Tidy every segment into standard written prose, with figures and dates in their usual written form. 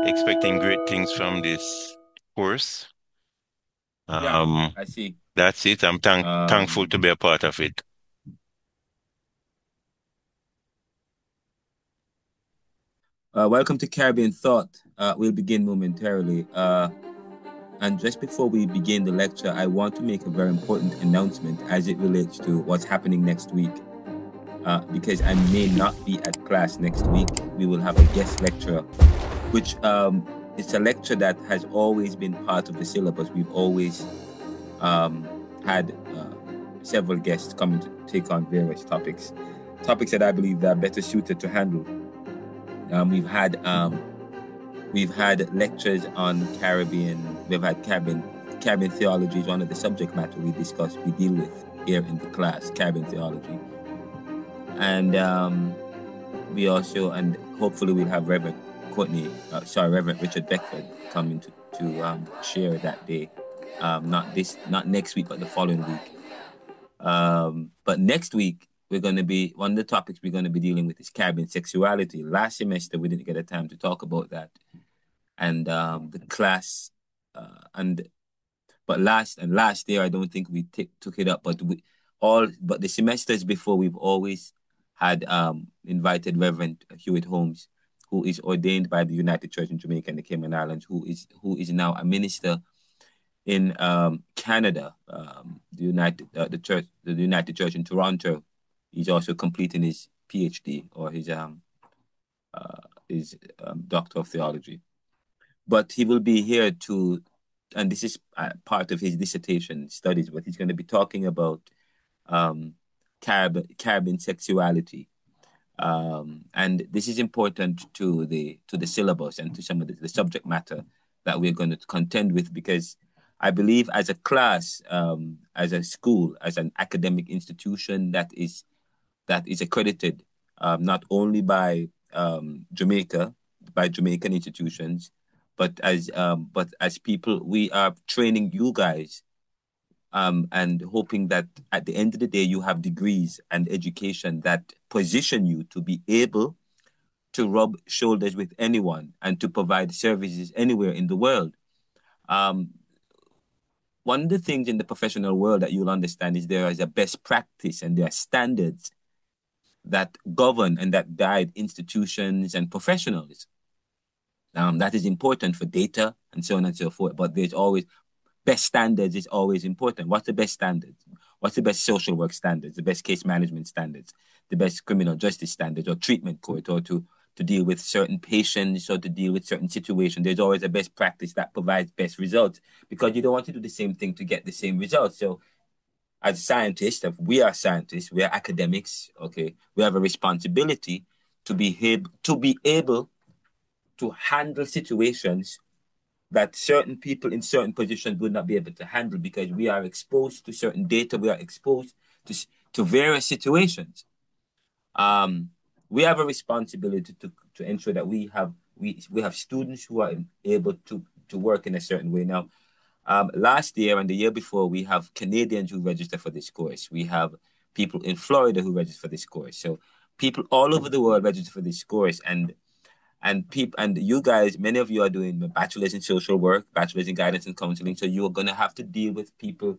expecting great things from this course. Yeah, Um, I see. that's it. I'm thankful Um, to be a part of it. Welcome to Caribbean Thought. We'll begin momentarily. And just before we begin the lecture, I want to make a very important announcement as it relates to what's happening next week. Because I may not be at class next week, we will have a guest lecturer, which it's a lecture that has always been part of the syllabus. We've always had several guests coming to take on various topics that I believe that are better suited to handle. Um, we've had um, we've had lectures on Caribbean. We've had Caribbean theology is one of the subject matter we deal with here in the class, Caribbean theology, and we also and hopefully we'll have Reverend Richard Beckford coming to share that day. Not next week, but the following week. But next week, we're going to be one of the topics we're going to be dealing with is Caribbean sexuality. Last semester, we didn't get a time to talk about that, and the class, and but last year, I don't think we took it up. But the semesters before, we've always had invited Reverend Hewitt Holmes, who is ordained by the United Church in Jamaica and the Cayman Islands, who is now a minister in Canada, the United Church in Toronto. He's also completing his PhD or his Doctor of Theology. But he will be here to, and this is part of his dissertation studies, but he's going to be talking about um, Caribbean sexuality. And this is important to the syllabus and to some of the subject matter that we're going to contend with because I believe as a class, as a school, as an academic institution that is accredited not only by Jamaican institutions, but as people, we are training you guys and hoping that at the end of the day, you have degrees and education that position you to be able to rub shoulders with anyone and to provide services anywhere in the world. Um, One of the things in the professional world that you'll understand is there is a best practice and there are standards that govern and that guide institutions and professionals. That is important for data and so on and so forth. But there's always best standards is always important. What's the best standards? What's the best social work standards? The best case management standards? The best criminal justice standards or treatment court or to deal with certain patients or to deal with certain situations. There's always a best practice that provides best results because you don't want to do the same thing to get the same results. So as scientists, if we are academics, okay, we have a responsibility to be able to handle situations that certain people in certain positions would not be able to handle because we are exposed to certain data, we are exposed to various situations. Um, we have a responsibility to ensure that we have students who are able to work in a certain way. Now, last year and the year before, we have Canadians who register for this course. We have people in Florida who register for this course. So people all over the world register for this course, and you guys, many of you are doing bachelor's in social work, bachelor's in guidance and counseling. So you're gonna have to deal with people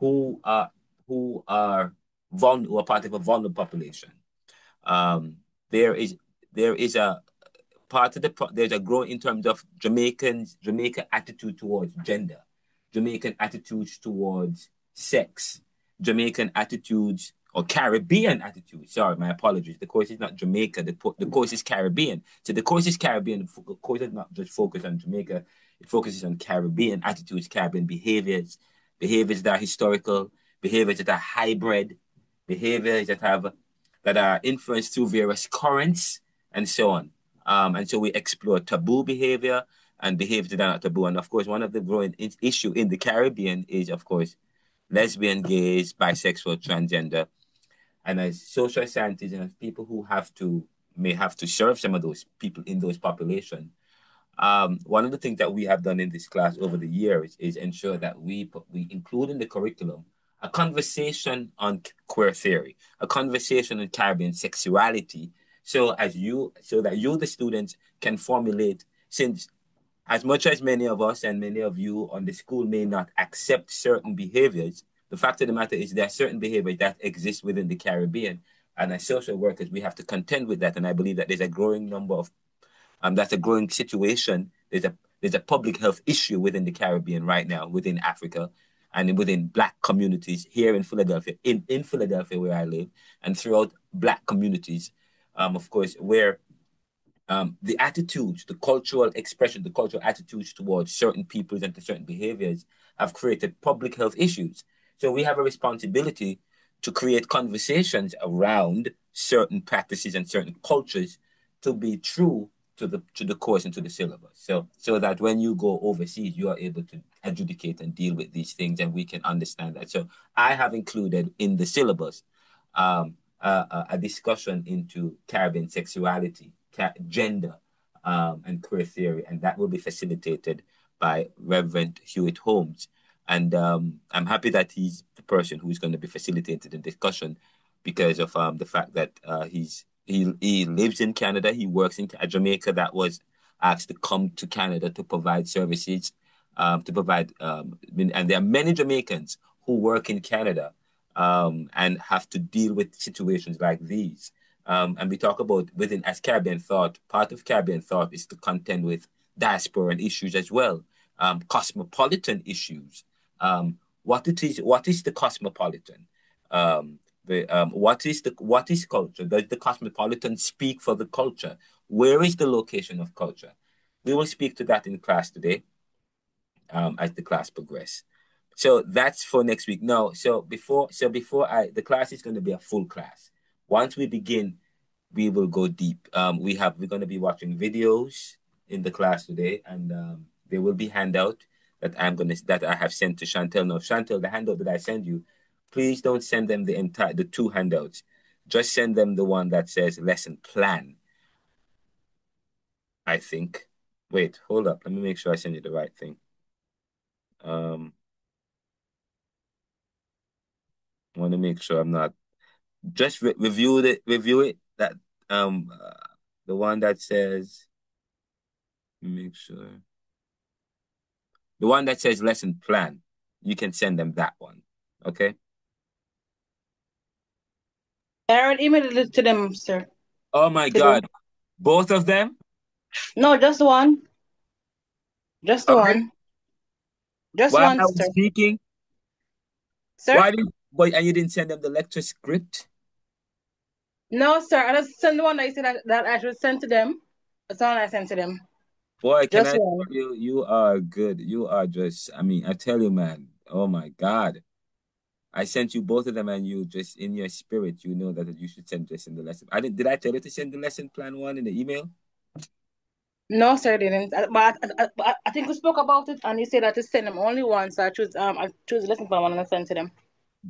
who are who are who are part of a vulnerable population. Um, there is there is a part of there's a growth in terms of Jamaican attitude towards gender, Jamaican attitudes towards sex, Jamaican attitudes or Caribbean attitudes. Sorry, my apologies. The course is not Jamaica. The course is Caribbean. So the course is Caribbean. The course is not just focused on Jamaica. It focuses on Caribbean attitudes, Caribbean behaviors that are historical, behaviors that are hybrid, behaviors that are influenced through various currents and so on. And so we explore taboo behavior and behaviors that are not taboo. And of course, one of the growing issue in the Caribbean is, of course, lesbian, gays, bisexual, transgender. And as social scientists and as people who may have to serve some of those people in those populations, one of the things that we have done in this class over the years is ensure that we include in the curriculum a conversation on queer theory, a conversation on Caribbean sexuality, so that you, the students, can formulate since as much as many of us and many of you on the school may not accept certain behaviors, the fact of the matter is there are certain behaviors that exist within the Caribbean. And as social workers, we have to contend with that. And I believe that there's a growing number of that's a growing situation. There's a public health issue within the Caribbean right now, within Africa, and within Black communities here in Philadelphia, in Philadelphia where I live, and throughout Black communities, of course, where the attitudes, the cultural expression, the cultural attitudes towards certain peoples and to certain behaviors have created public health issues. So we have a responsibility to create conversations around certain practices and certain cultures to be true to the course and to the syllabus. So that when you go overseas, you are able to adjudicate and deal with these things, and we can understand that. So I have included in the syllabus a discussion into Caribbean sexuality, gender, and queer theory, and that will be facilitated by Reverend Hewitt Holmes. And I'm happy that he's the person who's going to be facilitating the discussion because of the fact that he lives in Canada, he works in Jamaica, that was asked to come to Canada to provide services, and there are many Jamaicans who work in Canada and have to deal with situations like these. And we talk about within as Caribbean thought, part of Caribbean thought is to contend with diasporan issues as well, cosmopolitan issues. What is the cosmopolitan? What is culture? Does the cosmopolitan speak for the culture? Where is the location of culture? We will speak to that in class today, as the class progress. So that's for next week. No, the class is going to be a full class. Once we begin, we will go deep. We're going to be watching videos in the class today, and there will be handout that I have sent to Chantel. Now, Chantel, the handout that I send you, please don't send them the two handouts. Just send them the one that says lesson plan, I think. Wait, hold up. Let me make sure I send you the right thing. I want to make sure I'm not just review it that um uh, the one that says, make sure, the one that says lesson plan, you can send them that one. Okay. I already emailed it to them, sir. Oh my Today. God, both of them. No, just one. Just Already, one. Just while one, I was sir. speaking, Sir? why did but and you didn't send them the lecture script? No, sir. I just sent the one that you said that I should send to them. That's all I sent to them. Boy, can I Just tell one. you, you are good. You are just, I mean, I tell you, man. Oh my God. I sent you both of them, and you just in your spirit, you know that you should send this in the lesson. Did I tell you to send the lesson plan one in the email? No, sir, I didn't. But I think we spoke about it, and you said that to send them only once. So I choose the lesson plan one and I send to them.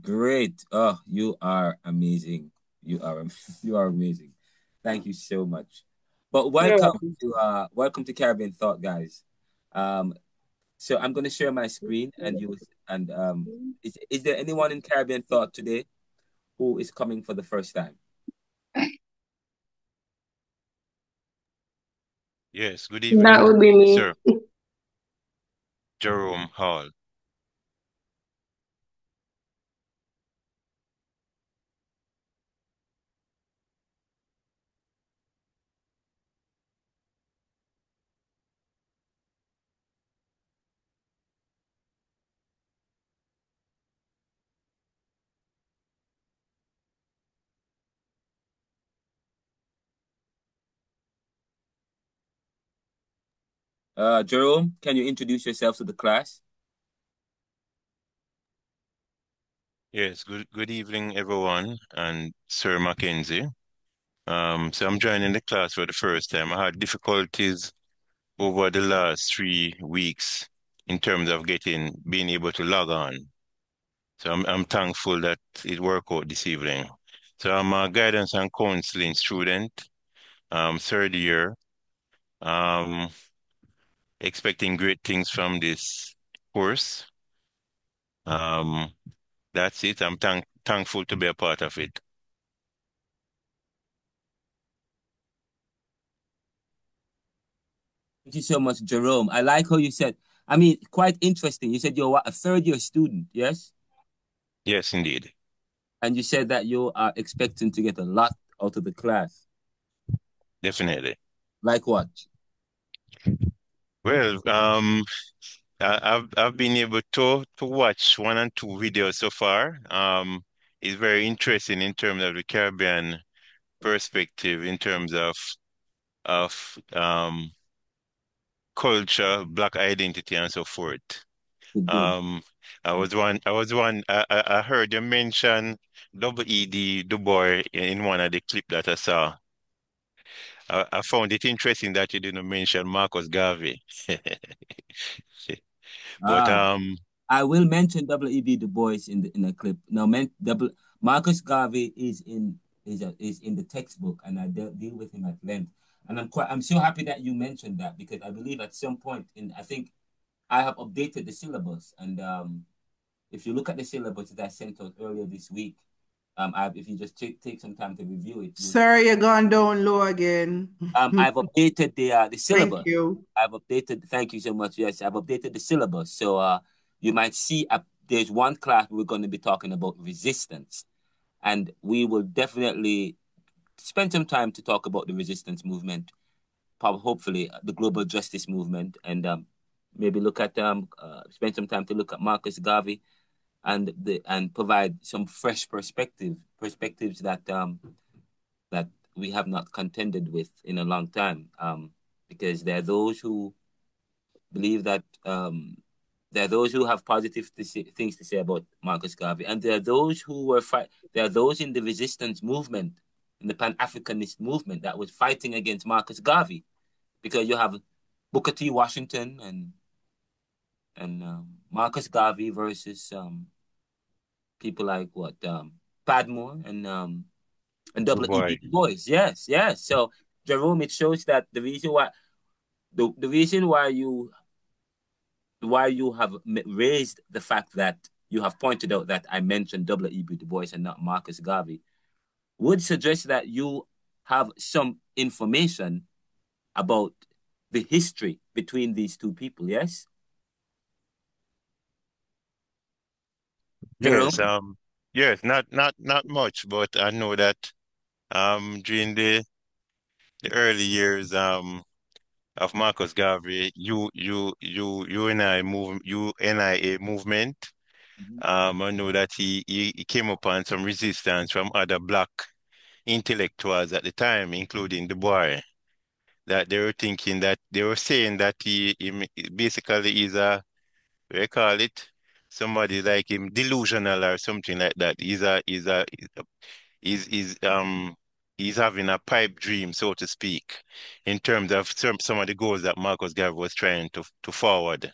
Great. Oh, you are amazing. You are you are amazing. Thank you so much. But You're welcome. welcome to Caribbean Thought, guys. Um, so I'm gonna share my screen, and is there anyone in Caribbean Thought today who is coming for the first time? Yes, good That evening, would be me. sir. Jerome Hall. Jerome, can you introduce yourself to the class? Yes, good evening, everyone, and Sir Mackenzie. So I'm joining the class for the first time. I had difficulties over the last 3 weeks in terms of being able to log on. So I'm thankful that it worked out this evening. So I'm a guidance and counseling student, third year, um, expecting great things from this course. Um, that's it. I'm thankful to be a part of it. Thank you so much, Jerome. I like how you said, I mean, quite interesting. You said you're what, a third year student, yes? Yes, indeed. And you said that you are expecting to get a lot out of the class. Definitely. Like what? Well, I've been able to watch one and two videos so far. It's very interesting in terms of the Caribbean perspective, in terms of culture, black identity, and so forth. Good, good. Um, I heard you mention W.E.D. Du Bois in one of the clip that I saw. I found it interesting that you didn't mention Marcus Garvey. But Ah, I will mention W.E.B. Du Bois in the clip. Now, Marcus Garvey is in the textbook, and I deal with him at length. And I'm so happy that you mentioned that because I believe at some point I think I have updated the syllabus, and if you look at the syllabus that I sent out earlier this week, if you just take some time to review it, you'll see. Sir, you're gone down low again. I've updated the Thank syllabus. you. I've updated. Thank you so much. Yes, I've updated the syllabus. So you might see there's one class we're going to be talking about resistance, and we will definitely spend some time to talk about the resistance movement, hopefully the global justice movement, and maybe look at spend some time to look at Marcus Garvey and provide some fresh perspectives that we have not contended with in a long time. Because there are those who believe that there are those who have positive things to say about Marcus Garvey, and there are those who were There are those in the resistance movement, in the Pan Africanist movement, that was fighting against Marcus Garvey, because you have Booker T. Washington and Marcus Garvey versus people like Padmore and Du Bois. W.E.B. Du Bois. Yes, yes. So Jerome, it shows that the reason why you have raised the fact that you have pointed out that I mentioned W.E.B. Du Bois and not Marcus Garvey would suggest that you have some information about the history between these two people. Yes, Yes, Jerome. yes, not much, but I know that during the early years of Marcus Garvey, UNIA movement. Mhm. I know that he came upon some resistance from other black intellectuals at the time, including Du Bois, that they were saying that basically is what you call it, somebody like him delusional or something like that. He's he's having a pipe dream, so to speak, in terms of some of the goals that Marcus Garvey was trying to forward.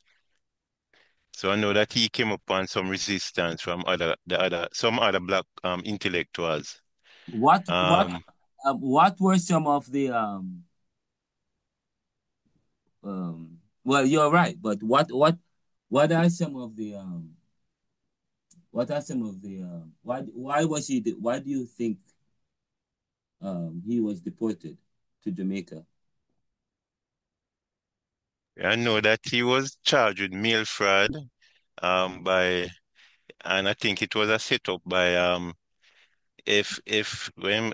So I know that he came upon some resistance from some other black intellectuals. What what Um, what were some of the well, you're right, but what are some of the what are some of the why was why do you think he was deported to Jamaica? I know that he was charged with mail fraud by, and I think it was a setup by if when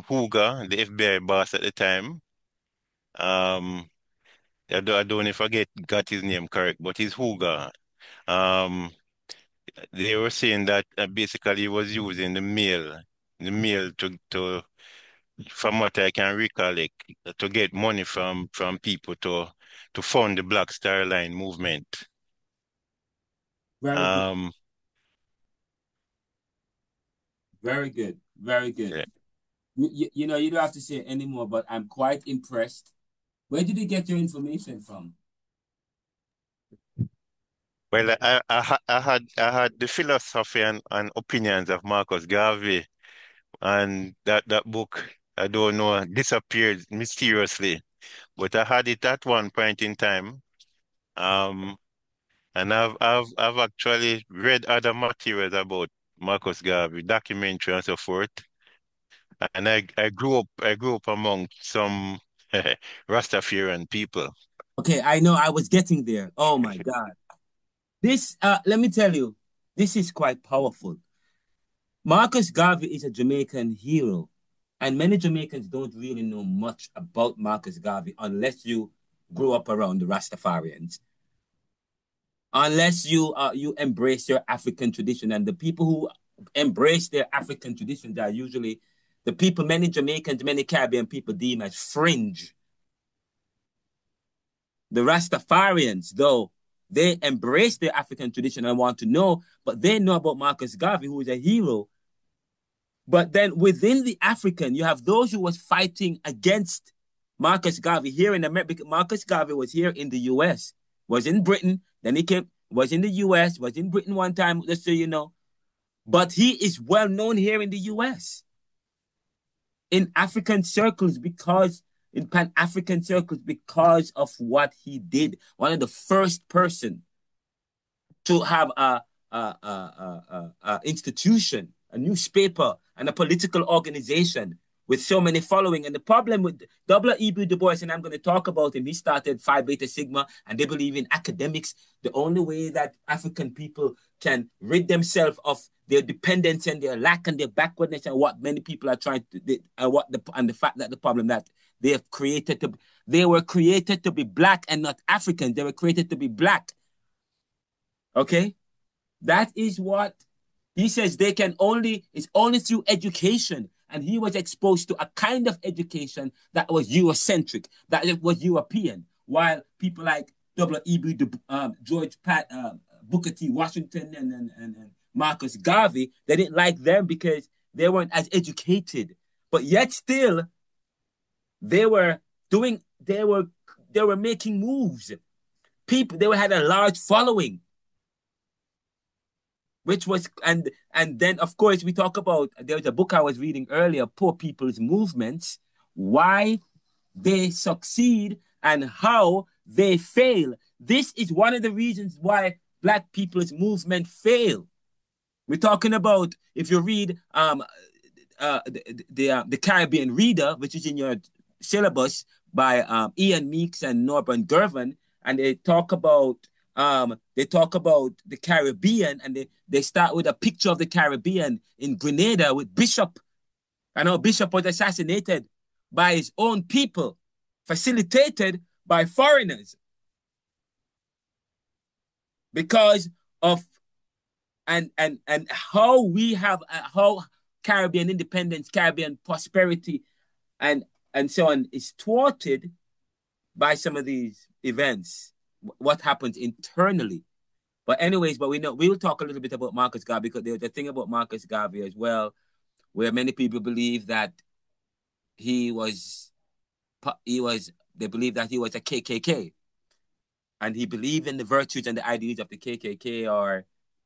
Hoover, the FBI boss at the time, um, I don't know if I got his name correct, but he's Hoover. Um, they were saying that basically he was using the mail from what I can recollect, to get money from people to fund the Black Star Line movement. Very good, Um, very good, very good. yeah. You know, you don't have to say it anymore, but I'm quite impressed. Where did you get your information from? Well, I had the philosophy and opinions of Marcus Garvey, and that book, I don't know, disappeared mysteriously. But I had it at one point in time. Um, and I've actually read other materials about Marcus Garvey, documentary and so forth. And I grew up among some Rastafarian people. Okay, I know I was getting there. Oh my God. This, let me tell you, this is quite powerful. Marcus Garvey is a Jamaican hero, and many Jamaicans don't really know much about Marcus Garvey unless you grew up around the Rastafarians, unless you embrace your African tradition. And the people who embrace their African traditions are usually the people many Jamaicans, many Caribbean people deem as fringe. The Rastafarians, though, they embrace their African tradition and want to know, but they know about Marcus Garvey, who is a hero. But then within the African, you have those who was fighting against Marcus Garvey here in America. Marcus Garvey was here in the US, was in Britain, then he came, was in the US, was in Britain one time, just so you know. But he is well known here in the US, in African circles, because in Pan-African circles, because of what he did. One of the first person to have a institution, a newspaper, and a political organization with so many following. And the problem with W.E.B. Du Bois, and I'm going to talk about him, he started Phi Beta Sigma, and they believe in academics. The only way that African people can rid themselves of their dependence and their lack and their backwardness, and what many people are trying to, and the fact that the problem that they have created to, they were created to be black and not African. They were created to be black. Okay, that is what he says. They can only, it's only through education. And he was exposed to a kind of education that was Eurocentric, that it was European, while people like W.E.B. George Booker T. Washington and Marcus Garvey, they didn't like them because they weren't as educated. But yet still, they were doing, they were making moves. People, they had a large following. Which was, and then of course we talk about, there was a book I was reading earlier, Poor People's Movements, why they succeed and how they fail. This is one of the reasons why Black people's movement fail. We're talking about, if you read the Caribbean Reader, which is in your syllabus by Ian Meeks and Norman Girvan, and they talk about the Caribbean, and they start with a picture of the Caribbean in Grenada with Bishop. I know Bishop was assassinated by his own people, facilitated by foreigners, because of and how we have how Caribbean independence, Caribbean prosperity, and so on is thwarted by some of these events. What happens internally. But anyways, but we'll talk a little bit about Marcus Garvey, because there's a thing about Marcus Garvey as well, where many people believe that they believe that he was a KKK, and he believed in the virtues and the ideas of the KKK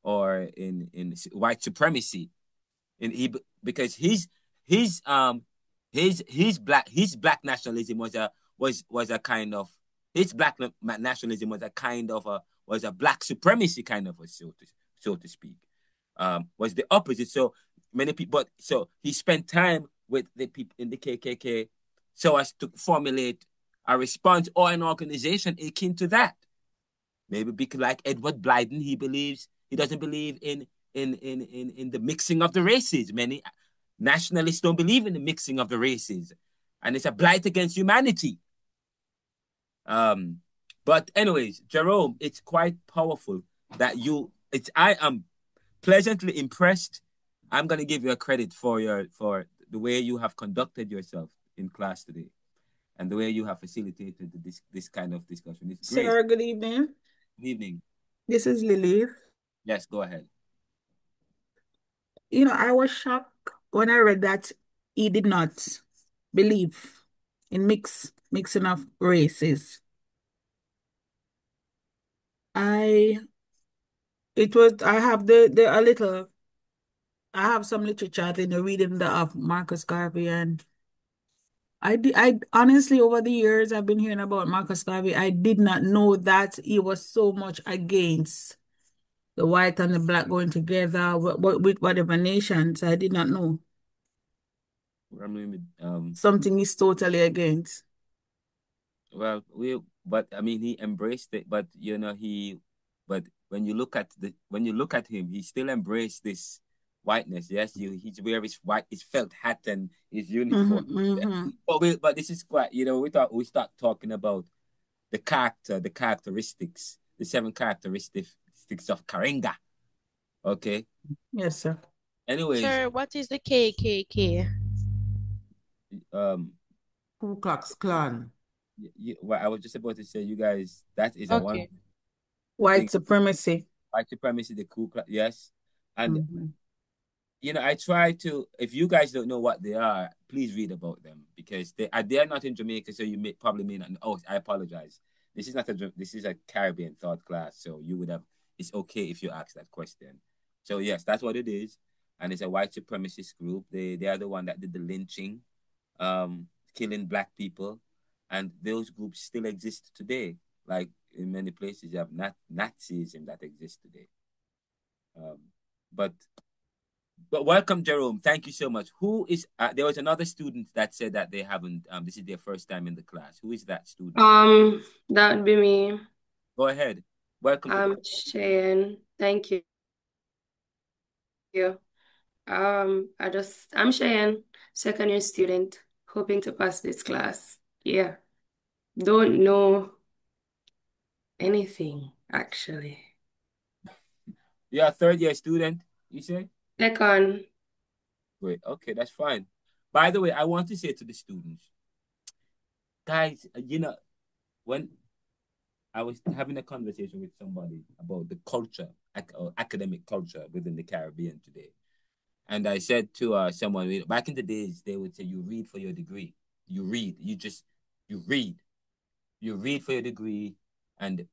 or in white supremacy, and because his black nationalism was a kind of, his black nationalism was a black supremacy kind of, so to speak, was the opposite. So many people, but so he spent time with the people in the KKK so as to formulate a response or an organization akin to that. Maybe because, like Edward Blyden, he doesn't believe in the mixing of the races. Many nationalists don't believe in the mixing of the races, and it's a blight against humanity. But anyways, Jerome, it's quite powerful that I am pleasantly impressed. I'm going to give you a credit for the way you have conducted yourself in class today, and the way you have facilitated this kind of discussion. It's great. Sir, good evening. Good evening. This is Lily. Yes, go ahead. I was shocked when I read that he did not believe in mixing of races. I have some literature in the reading of Marcus Garvey, and I honestly, over the years I've been hearing about Marcus Garvey, I did not know that he was so much against the white and the black going together with whatever nations. I did not know. I mean, Something he's totally against. well, but I mean, he embraced it. But but when you look at him, he still embraced this whiteness. Yes, he's wear his felt hat and his uniform. But this is quite, we start talking about the characteristics, the 7 characteristics of Karenga. Okay. Yes, sir. Anyways, Sir, what is the KKK? Ku Klux Klan. What I was just about to say, you guys, that is Okay. White supremacy. White supremacy, the Ku Klux, yes. And I try to, if you guys don't know what they are, please read about them, because they are not in Jamaica, so you probably may not know. Oh, I apologize. This is a Caribbean thought class, so it's okay if you ask that question. So yes, that's what it is. And it's a white supremacist group. They are the one that did the lynching, killing Black people. And those groups still exist today. Like in many places, you have Nazism that exists today. But welcome, Jerome. Thank you so much. Who is? There was another student that said that they haven't. This is their first time in the class. Who is that student? That would be me. Go ahead. Welcome. I'm Cheyenne. Thank you. I'm Cheyenne, second year student, hoping to pass this class. Yeah. Don't know anything, actually. You're a third year student, you say? Second. Great. Okay, that's fine. By the way, I want to say to the students, guys, when I was having a conversation with somebody about the culture, academic culture within the Caribbean today. And I said to someone, back in the days, they would say, you read for your degree. You read. You read. You read for your degree. And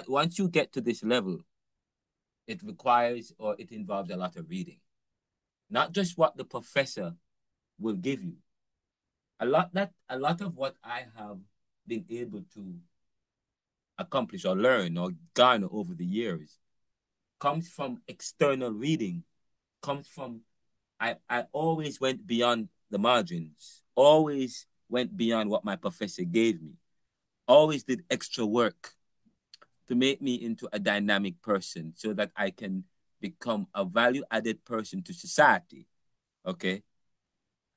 once you get to this level, it requires, or it involves, a lot of reading. Not just what the professor will give you. A lot of what I have been able to accomplish or learn or garner over the years comes from external reading, comes from, I always went beyond the margins, always went beyond what my professor gave me, always did extra work to make me into a dynamic person so that I can become a value-added person to society, okay?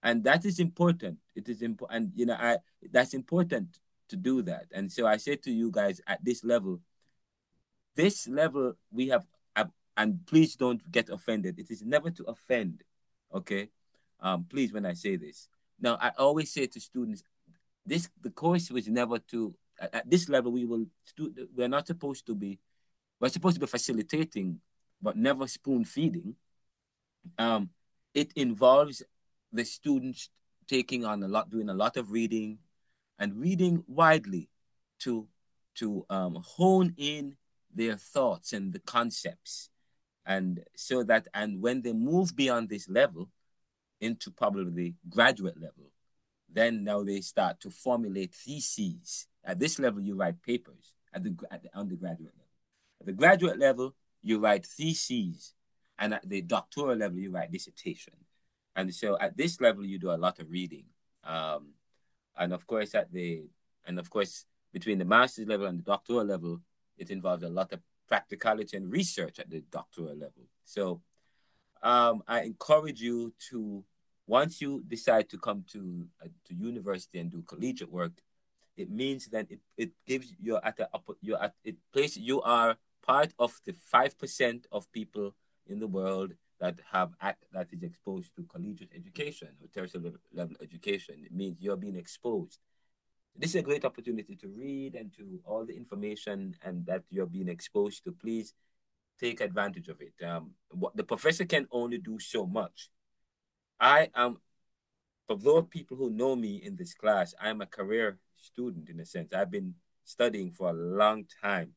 And that is important. It is important, and that's important to do that. And so I say to you guys, at this level we have, and please don't get offended. It is never to offend, okay? Please, when I say this. Now, I always say to students, the course was never to, at this level, we're not supposed to be, we're supposed to be facilitating, but never spoon feeding. It involves the students doing a lot of reading, and reading widely to hone in their thoughts and the concepts. And when they move beyond this level into probably the graduate level, then now they start to formulate theses. At this level, you write papers at the undergraduate level. At the graduate level, you write theses. And at the doctoral level, you write dissertation. And so at this level, you do a lot of reading. And of course, between the master's level and the doctoral level, it involves a lot of practicality and research at the doctoral level. So I encourage you to, once you decide to come to university and do collegiate work, it means that it gives you you are part of the 5% of people in the world that is exposed to collegiate education or tertiary level education. It means you're being exposed. This is a great opportunity to read and to all the information and that you're being exposed to. Please take advantage of it. The professor can only do so much. For those people who know me in this class, I'm a career student in a sense. I've been studying for a long time.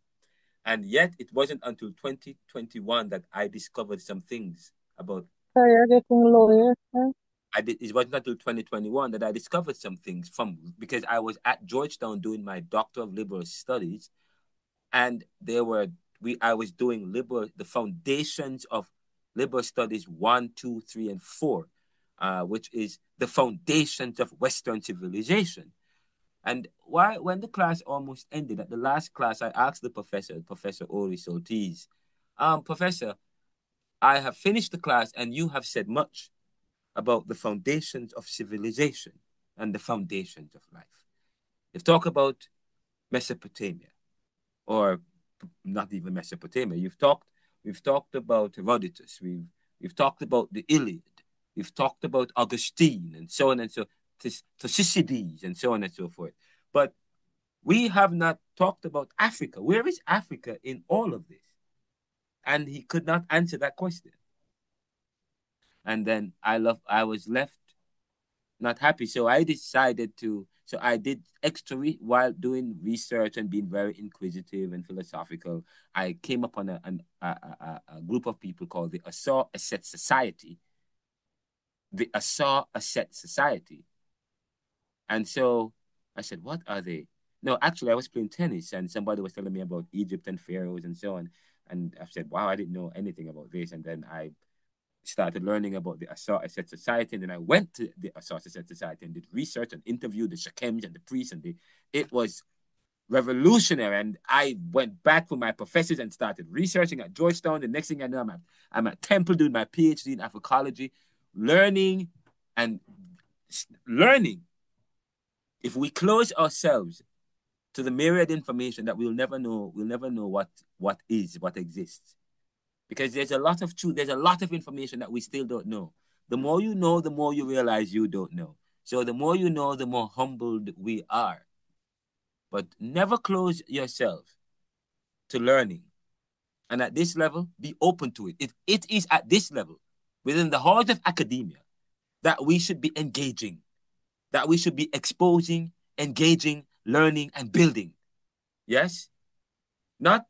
And yet it wasn't until 2021 that I discovered some things about. Sorry, you're getting low here, sir. It wasn't until 2021 that I discovered some things because I was at Georgetown doing my Doctor of Liberal Studies, and I was doing the foundations of Liberal Studies 1, 2, 3, and 4, which is the foundations of Western civilization. And when the class almost ended, at the last class, I asked the professor, Professor Ori Sotis, Professor, I have finished the class and you have said much about the foundations of civilization and the foundations of life. You've talked about Mesopotamia, or not even Mesopotamia. We've talked about Herodotus. We've talked about the Iliad. We've talked about Augustine and so on and so Thucydides and so on and so forth. But we have not talked about Africa. Where is Africa in all of this? And he could not answer that question. And then I was left not happy. So I decided so I did while doing research and being very inquisitive and philosophical. I came upon a group of people called the Assaw Asset Society. The Assaw Asset Society. And so I said, what are they? No, actually, I was playing tennis and somebody was telling me about Egypt and pharaohs and so on. And I said, wow, I didn't know anything about this. And then I started learning about the Assaw Asset Society. And then I went to the Assaw Asset Society and did research and interviewed the Shakems and the priests. And it was revolutionary. And I went back with my professors and started researching at Georgetown. The next thing I know, I'm at Temple doing my PhD in Africology, learning. If we close ourselves to the myriad information that we'll never know what exists. Because there's a lot of truth, there's a lot of information that we still don't know. The more you know, the more you realize you don't know. So the more you know, the more humbled we are. But never close yourself to learning. And at this level, be open to it. It is at this level, within the heart of academia, that we should be engaging, that we should be exposing, engaging, learning, and building. Yes? Not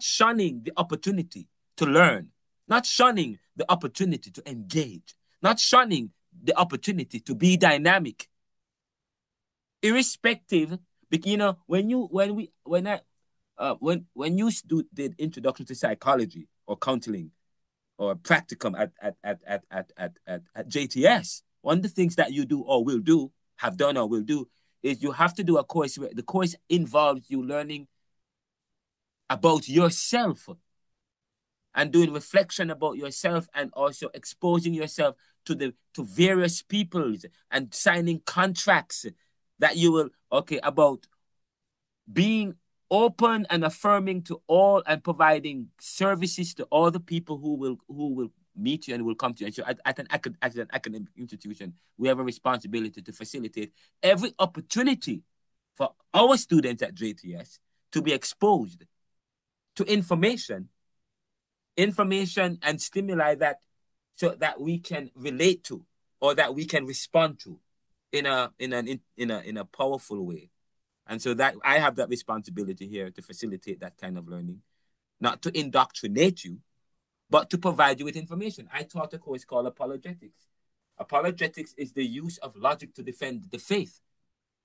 shunning the opportunity to learn, not shunning the opportunity to engage, not shunning the opportunity to be dynamic. Irrespective, when you did introduction to psychology or counseling or practicum at JTS, one of the things that you do or will do, have done or will do, is you have to do a course where the course involves you learning about yourself and doing reflection about yourself and also exposing yourself to various peoples and signing contracts that you will, about being open and affirming to all and providing services to all the people who will meet you and will come to you. And so as an academic institution, we have a responsibility to facilitate every opportunity for our students at JTS to be exposed to information and stimuli so that we can relate to or that we can respond to in a powerful way. And so that I have that responsibility here to facilitate that kind of learning, not to indoctrinate you, but to provide you with information. I taught a course called apologetics. Apologetics is the use of logic to defend the faith.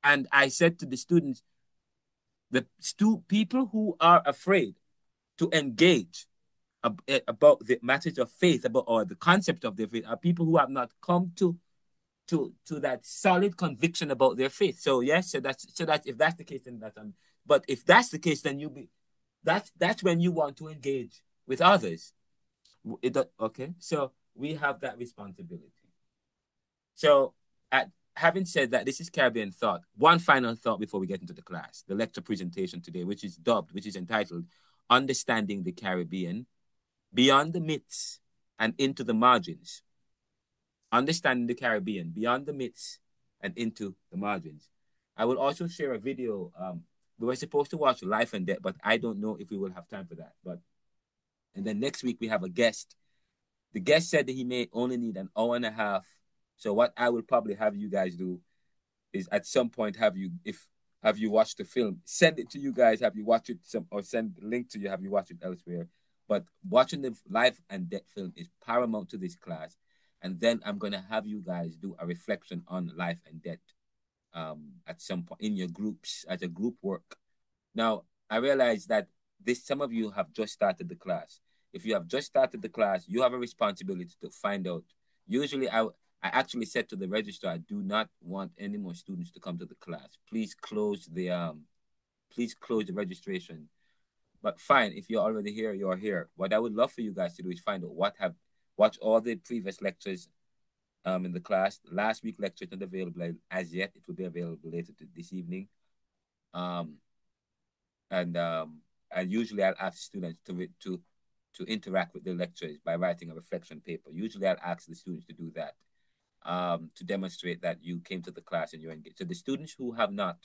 And I said to the students, people who are afraid to engage about the matters of faith, or the concept of their faith, are people who have not come to that solid conviction about their faith. So yes, so that if that's the case, then but if that's the case, then that's when you want to engage with others. Okay, so we have that responsibility. So having said that, this is Caribbean Thought. One final thought before we get into the class, the lecture presentation today, which is entitled Understanding the Caribbean, Beyond the Myths and Into the Margins. Understanding the Caribbean, Beyond the Myths and Into the Margins. I will also share a video. We were supposed to watch Life and Death, but I don't know if we will have time for that. And then next week we have a guest. The guest said that he may only need an hour and a half. So what I will probably have you guys do is at some point have you watched the film, send it to you guys, have you watch it or send the link to you, have you watch it elsewhere. But watching the Life and Death film is paramount to this class. And then I'm going to have you guys do a reflection on life and death at some point in your groups, as a group work. Now, I realize that some of you have just started the class. If you have just started the class, you have a responsibility to find out. Usually, I actually said to the registrar, I do not want any more students to come to the class. Please close the registration. But fine, if you're already here, you're here. What I would love for you guys to do is find out watch all the previous lectures in the class. Last week lecture is not available as yet. It will be available later this evening. And usually I'll ask students to interact with the lectures by writing a reflection paper. Usually I'll ask the students to do that to demonstrate that you came to the class and you're engaged. So the students who have not,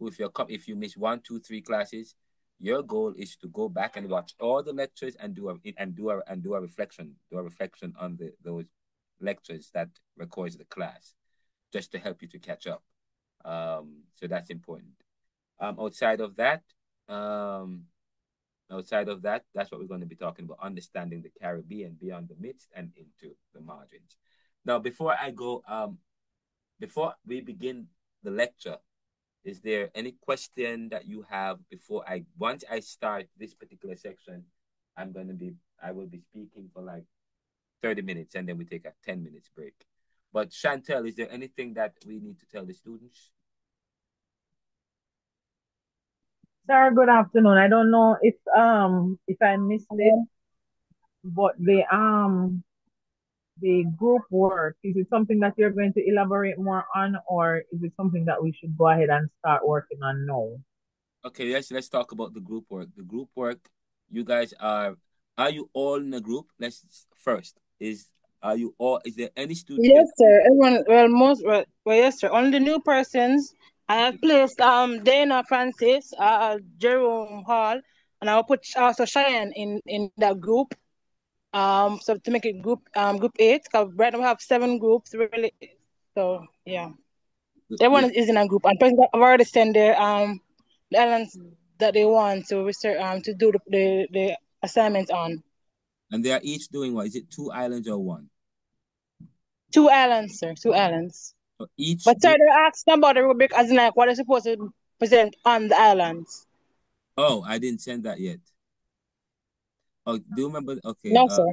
if you miss 1, 2, 3 classes, your goal is to go back and watch all the lectures and do a reflection on those lectures that records the class, just to help you to catch up. So that's important. Outside of that, that's what we're going to be talking about: understanding the Caribbean beyond the midst and into the margins. Now, before we begin the lecture, is there any question that you have once I start this particular section? I will be speaking for like 30 minutes and then we take a 10 minutes break. But Chantel, is there anything that we need to tell the students? Sir, good afternoon. I don't know if I missed it, but the group work, is it something that you're going to elaborate more on, or is it something that we should go ahead and start working on now? Okay, let's talk about the group work. The group work, you guys are you all in a group? Is there any student? Yes, sir. Everyone, yes, sir. Only the new persons. I have placed Dana Francis, Jerome Hall, and I'll put also Cheyenne in that group. So to make it group 8, because right now we have 7 groups really. So yeah, everyone is in a group, and persons have already sent their the islands that they want to research to do the assignments on. And they are each doing what? Is it 2 islands or 1? 2 islands, sir. 2 islands. So each. But sir, they asked about the rubric as in like what is supposed to present on the islands. Oh, I didn't send that yet. Oh, do you remember? Okay. No, sir.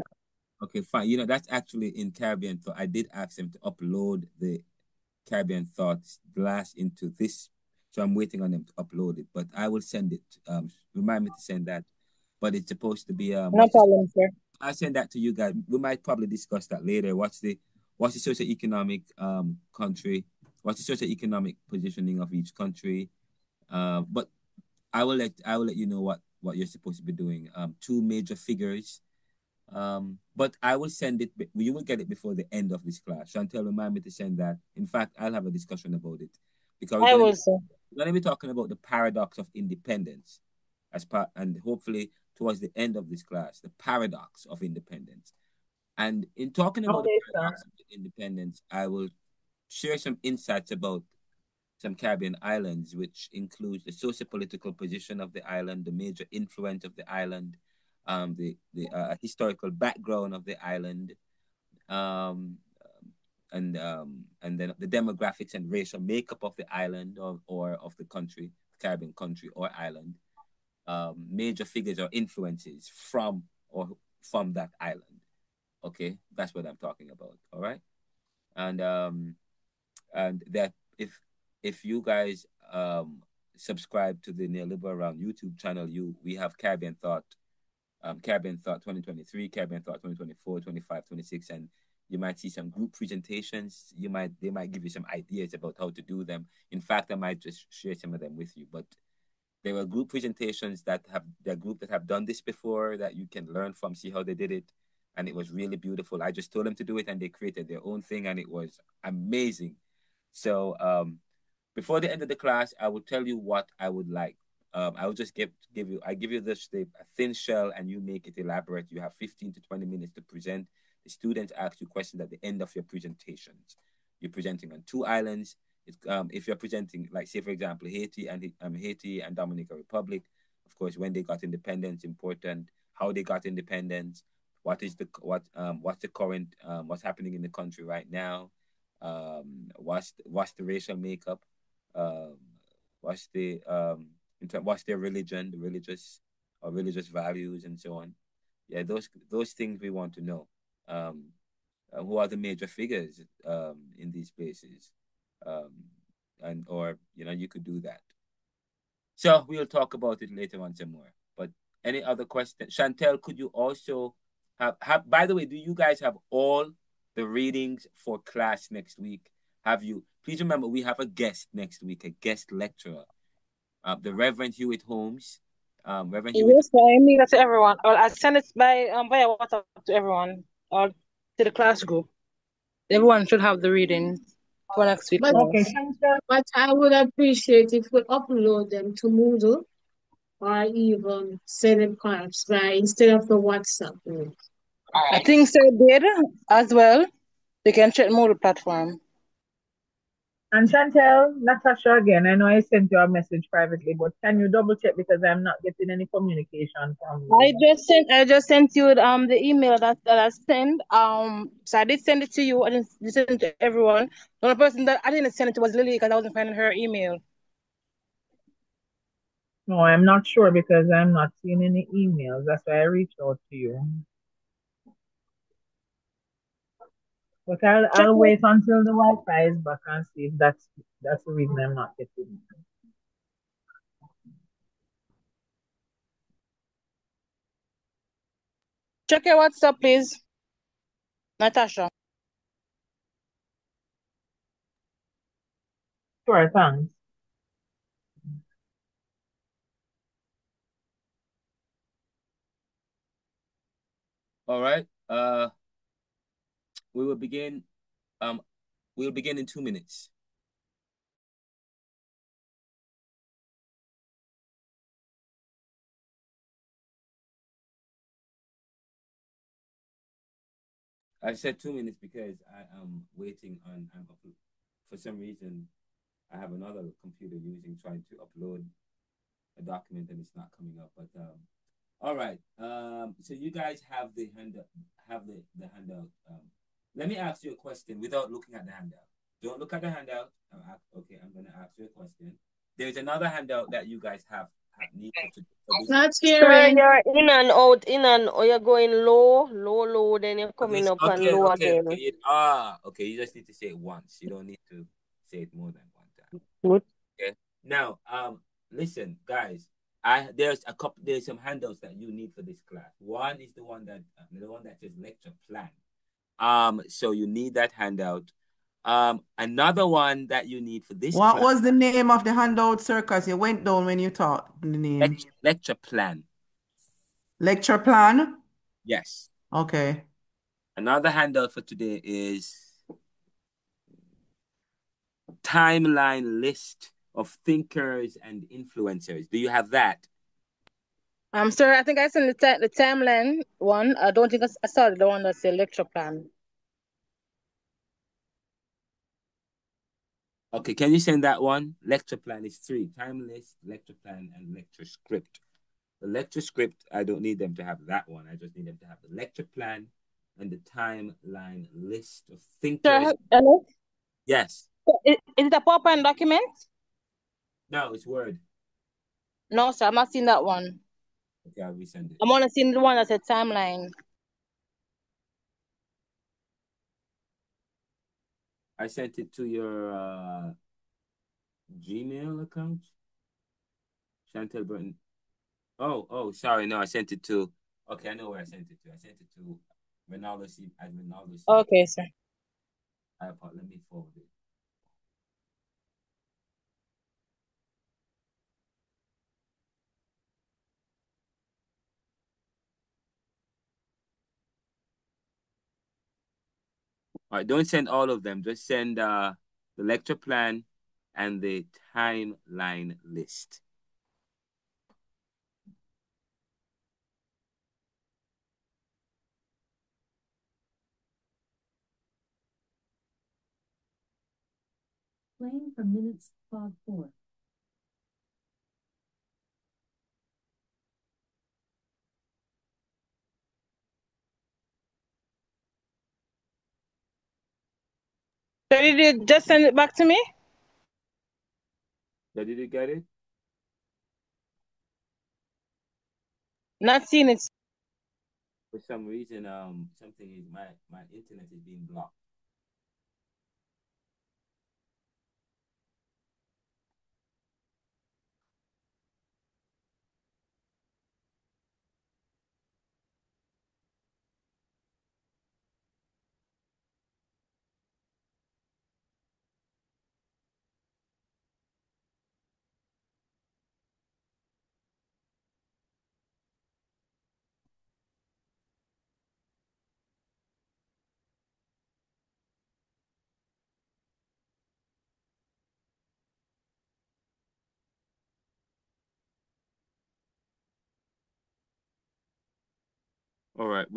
Okay, fine. You know, that's actually in Caribbean Thought. I did ask them to upload the Caribbean Thoughts blast into this. So I'm waiting on them to upload it. But I will send it. Remind me to send that. But it's supposed to be No problem, sir. I'll send that to you guys. We might probably discuss that later. What's the socioeconomic country? What's the socioeconomic positioning of each country? But I will let you know what you're supposed to be doing. 2 major figures. But I will send it. You will get it before the end of this class. Chantel, remind me to send that. In fact, I'll have a discussion about it because I will, sir. We're going to be talking about the paradox of independence and hopefully towards the end of this class, the paradox of independence. And in talking about the paradox of independence, I will share some insights about some Caribbean islands, which includes the socio-political position of the island, the major influence of the island, the historical background of the island, and then the demographics and racial makeup of the island or of the country, Caribbean country or island, major figures or influences from that island. Okay, that's what I'm talking about. All right, and that if you guys subscribe to the Neoliberal Round YouTube channel, we have Caribbean Thought 2023, Caribbean Thought 2024, 25, 26, and you might see some group presentations. They might give you some ideas about how to do them. In fact, I might just share some of them with you. But there were group presentations that have done this before that you can learn from, see how they did it, and it was really beautiful. I just told them to do it, and they created their own thing, and it was amazing. So before the end of the class, I will tell you what I would like. I will just give you a thin shell, and you make it elaborate. You have 15 to 20 minutes to present. The students ask you questions at the end of your presentations. You're presenting on 2 islands. If you're presenting, like say for example, Haiti and Dominican Republic, of course, when they got independence, important. How they got independence. What's the current what's happening in the country right now? What's the racial makeup? What's their religion, the religious values, and so on. Yeah, those things we want to know. who are the major figures in these places, or you could do that. So we'll talk about it later on some more. But any other question? Chantel, could you also have by the way, do you guys have all the readings for class next week? Have you? Please remember, we have a guest next week, a guest lecturer, the Reverend Hewitt Holmes. Reverend Hewitt. Yes, I mean that to everyone. I send it by via WhatsApp to everyone or to the class group. Everyone should have the readings for next week. Okay, class. Chantel. But I would appreciate if we upload them to Moodle or even send them perhaps by instead of the WhatsApp. I think so did as well. You can check Moodle platform. And Chantel, Natasha again, I know I sent you a message privately, but can you double check because I'm not getting any communication from you? I just sent you the email that I sent. So I did send it to you. I didn't send it to everyone. The only person that I didn't send it to was Lily because I wasn't finding her email. No, I'm not sure because I'm not seeing any emails. That's why I reached out to you. But I'll wait until the Wi-Fi is back and see if that's the reason I'm not getting it. Check your WhatsApp, please, Natasha. Sure, thanks. All right. We will begin. We'll begin in 2 minutes. I said 2 minutes because I am waiting on. For some reason, I have another computer trying to upload a document and it's not coming up. But all right. So you guys have the handout. Handout. Let me ask you a question without looking at the handout. Don't look at the handout. Okay, I'm gonna ask you a question. There's another handout that you guys need for this. Not Sir, hearing. you're in and out, or you're going low, then you're coming up and low again. Okay. You just need to say it once. You don't need to say it more than one time. Good. Okay. Now, listen, guys. There's some handouts that you need for this class. One is the one that says lecture plan. So you need that handout. Another one that you need for this What class, was the name of the handout, sir? Because you went down when you taught the name. lecture plan. Lecture plan? Yes. Okay. Another handout for today is timeline list of thinkers and influencers. Do you have that? Sir, I think I sent the timeline one. I don't think I saw the one that said lecture plan. Okay, can you send that one? Lecture plan is 3. Time list, lecture plan, and lecture script. The lecture script, I don't need them to have that one. I just need them to have the lecture plan and the timeline list of thinkers. Sir, hello? Yes. Is it a PowerPoint document? No, it's Word. No, sir, I'm not seeing that one. Okay, I'll resend it. I'm only seeing the one that said timeline. I sent it to your Gmail account. Chantel Burton. Oh, sorry. No, I sent it to. Okay, I know where I sent it to. I sent it to Ronaldo C. At Ronaldo C. Okay, sir. Let me forward it. All right, don't send all of them. Just send the lecture plan and the timeline list. Playing from minutes fog 4. So did you just send it back to me? Did you get it? Not seeing it. For some reason, something is my internet is being blocked. All right,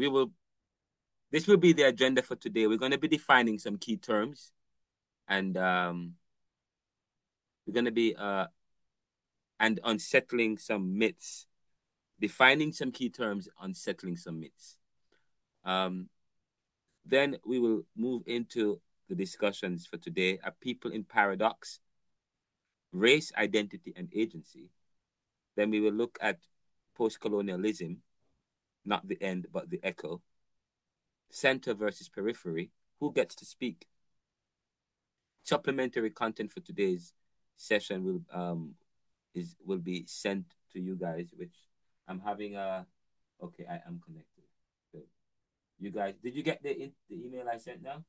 this will be the agenda for today. We're going to be defining some key terms, and we're going to be and unsettling some myths, defining some key terms, unsettling some myths. Then we will move into the discussions for today: a people in paradox, race, identity, and agency. Then we will look at post-colonialism, not the end, but the echo. Center versus periphery. Who gets to speak? Supplementary content for today's session will be sent to you guys, which I'm having okay, I am connected. Good. You guys, did you get the email I sent now?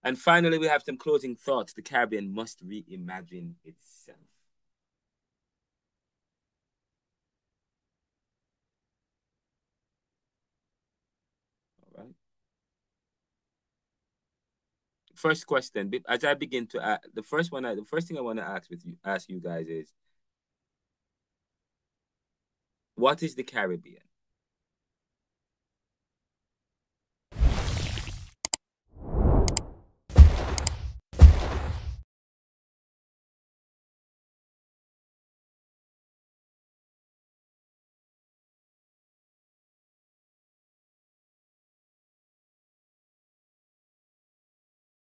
And finally, we have some closing thoughts. The Caribbean must reimagine itself. All right. First question, as I begin to the first thing I want to ask you guys is, what is the Caribbean?